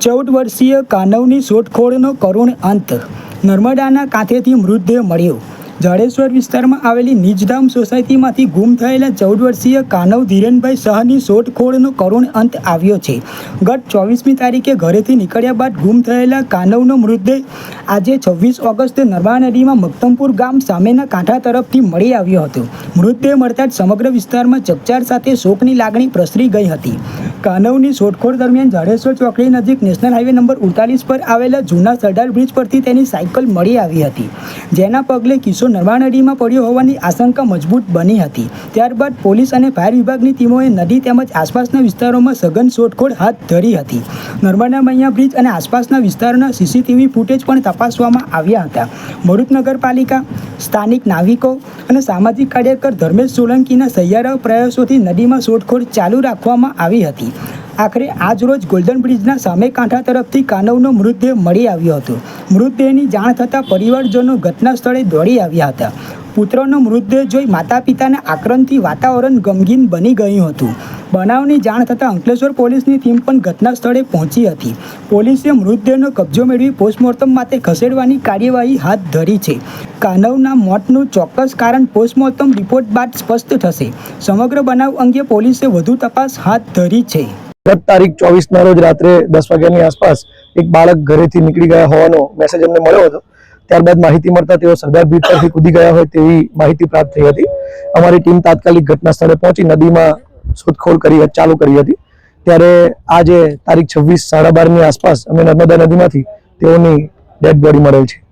14 વર્ષીય કાનવની શોધખોળનો કરુણ અંત. નર્મદાના કાંઠેથી મૃતદેહ મળ્યો. જાડેશ્વર વિસ્તારમાં આવેલી નિજધામ સોસાયટીમાંથી ગુમ થયેલા 14 વર્ષીય કાનવ ધીરેનભાઈ શાહની શોધખોળનો કરુણ અંત આવ્યો છે. ગત 24મી તારીખે ઘરેથી નીકળ્યા બાદ ગુમ થયેલા કાનવનો મૃતદેહ આજે 26 ઓગસ્ટે નર્મદા નદીમાં મક્તમપુર ગામ સામેના કાંઠા તરફથી મળી આવ્યો હતો. મૃતદેહ મળતા જ સમગ્ર વિસ્તારમાં ચકચાર સાથે શોકની લાગણી પ્રસરી ગઈ હતી. કાનવની શોધખોળ દરમિયાન જાડેશ્વર ચોકડી નજીક નેશનલ હાઈવે નંબર 48 પર આવેલા જૂના સરદાર બ્રિજ પરથી તેની સાયકલ મળી આવી હતી, જેના પગલે કિશોર નર્મદા નદીમાં પડ્યો હોવાની આશંકા મજબૂત બની હતી. ત્યારબાદ પોલીસ અને ફાયર વિભાગની ટીમોએ નદી તેમજ આસપાસના વિસ્તારોમાં સઘન શોધખોળ હાથ ધરી હતી. નર્મદા મૈયા બ્રિજ અને આસપાસના વિસ્તારોના સીસીટીવી ફૂટેજ પણ તપાસવામાં આવ્યા હતા. ભરૂચ નગરપાલિકા, સ્થાનિક નાગરિકો અને સામાજિક કાર્યકર ધર્મેશ સોલંકીના સહિયારા પ્રયાસોથી નદીમાં શોધખોળ ચાલુ રાખવામાં આવી હતી. આખરે આજ રોજ ગોલ્ડન બ્રિજના સામે કાંઠા તરફથી કાનવનો મૃતદેહ મળી આવ્યો હતો. મૃતદેહની જાણ થતાં પરિવારજનો ઘટના સ્થળે દોડી આવ્યા હતા. પુત્રનો મૃતદેહ જોઈ માતા પિતાના આક્રંદથી વાતાવરણ ગમગીન બની ગયું હતું. બનાવની જાણ થતાં અંકલેશ્વર પોલીસની ટીમ પણ ઘટના સ્થળે પહોંચી હતી. પોલીસે મૃતદેહનો કબજો મેળવી પોસ્ટમોર્ટમ માટે ખસેડવાની કાર્યવાહી હાથ ધરી છે. કાનવના મોતનું ચોક્કસ કારણ પોસ્ટમોર્ટમ રિપોર્ટ બાદ સ્પષ્ટ થશે. સમગ્ર બનાવ અંગે પોલીસે વધુ તપાસ હાથ ધરી છે. ગત તારીખ 24ના રોજ રાત્રે 10 વાગ્યાની આસપાસ એક બાળક ઘરેથી નીકળી ગયા હોવાનો મેસેજ અમને મળ્યો હતો. ત્યારબાદ માહિતી મળતા તેઓ સરદાર બ્રિજ પરથી કૂદી ગયા હોય તેવી માહિતી પ્રાપ્ત થઈ હતી. અમારી ટીમ તાત્કાલિક ઘટના સ્થળે પહોંચી નદીમાં શોધખોળ ચાલુ કરી હતી. ત્યારે આજે તારીખ 26 12:30ની આસપાસ અમે નર્મદા નદીમાંથી તેઓની ડેડ બોડી મળેલ છે.